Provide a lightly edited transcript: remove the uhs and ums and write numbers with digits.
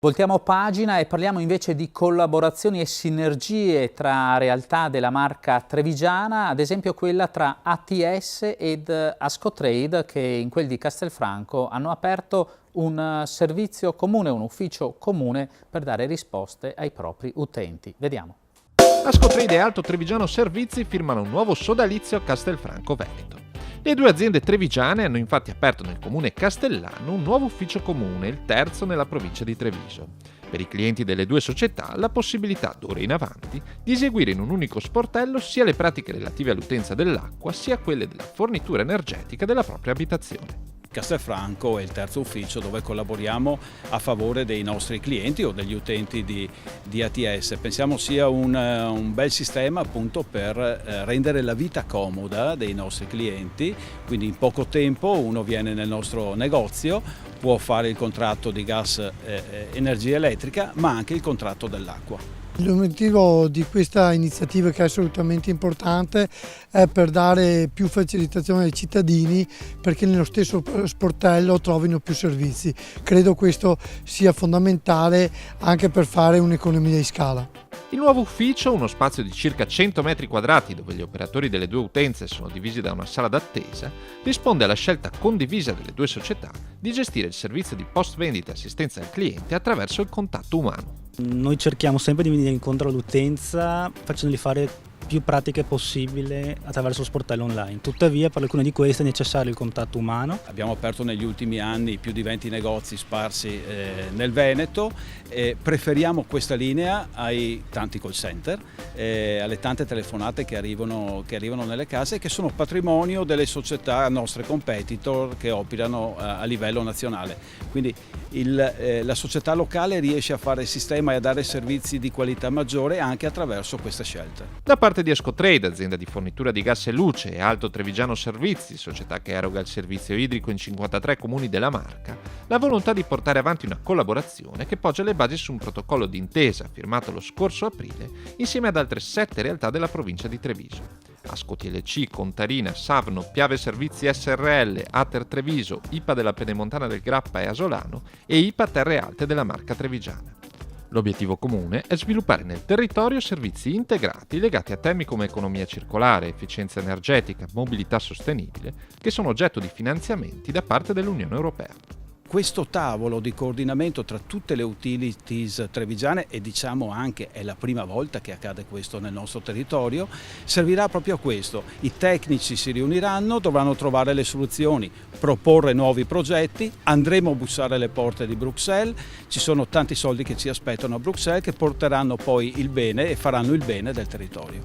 Voltiamo pagina e parliamo invece di collaborazioni e sinergie tra realtà della marca trevigiana, ad esempio quella tra ATS ed Ascotrade, che in quel di Castelfranco hanno aperto un servizio comune, un ufficio comune per dare risposte ai propri utenti. Vediamo. Ascotrade e Alto Trevigiano Servizi firmano un nuovo sodalizio a Castelfranco Veneto. Le due aziende trevigiane hanno infatti aperto nel comune castellano un nuovo ufficio comune, il terzo nella provincia di Treviso. Per i clienti delle due società la possibilità, d'ora in avanti, di eseguire in un unico sportello sia le pratiche relative all'utenza dell'acqua sia quelle della fornitura energetica della propria abitazione. Castelfranco è il terzo ufficio dove collaboriamo a favore dei nostri clienti o degli utenti di ATS. Pensiamo sia un bel sistema appunto per rendere la vita comoda dei nostri clienti, quindi in poco tempo uno viene nel nostro negozio, può fare il contratto di gas e energia elettrica, ma anche il contratto dell'acqua. L'obiettivo di questa iniziativa, che è assolutamente importante, è per dare più facilitazione ai cittadini perché nello stesso sportello trovino più servizi. Credo questo sia fondamentale anche per fare un'economia di scala. Il nuovo ufficio, uno spazio di circa 100 metri quadrati dove gli operatori delle due utenze sono divisi da una sala d'attesa, risponde alla scelta condivisa delle due società di gestire il servizio di post vendita e assistenza al cliente attraverso il contatto umano. Noi cerchiamo sempre di venire incontro all'utenza facendogli fare più pratiche possibile attraverso lo sportello online. Tuttavia, per alcune di queste è necessario il contatto umano. Abbiamo aperto negli ultimi anni più di 20 negozi sparsi nel Veneto e preferiamo questa linea ai tanti call center, alle tante telefonate che arrivano nelle case, che sono patrimonio delle società nostre competitor che operano a livello nazionale. Quindi la società locale riesce a fare sistema e a dare servizi di qualità maggiore anche attraverso queste scelte. Da parte di Ascotrade, azienda di fornitura di gas e luce, e Alto Trevigiano Servizi, società che eroga il servizio idrico in 53 comuni della Marca, la volontà di portare avanti una collaborazione che poggia le basi su un protocollo d'intesa firmato lo scorso aprile insieme ad altre 7 realtà della provincia di Treviso. Asco TLC, Contarina, Savno, Piave Servizi SRL, Ater Treviso, IPA della Pedemontana del Grappa e Asolano e IPA Terre Alte della Marca Trevigiana. L'obiettivo comune è sviluppare nel territorio servizi integrati legati a temi come economia circolare, efficienza energetica, mobilità sostenibile, che sono oggetto di finanziamenti da parte dell'Unione Europea. Questo tavolo di coordinamento tra tutte le utilities trevigiane, e diciamo anche è la prima volta che accade questo nel nostro territorio, servirà proprio a questo. I tecnici si riuniranno, dovranno trovare le soluzioni, proporre nuovi progetti, andremo a bussare alle porte di Bruxelles, ci sono tanti soldi che ci aspettano a Bruxelles che porteranno poi il bene e faranno il bene del territorio.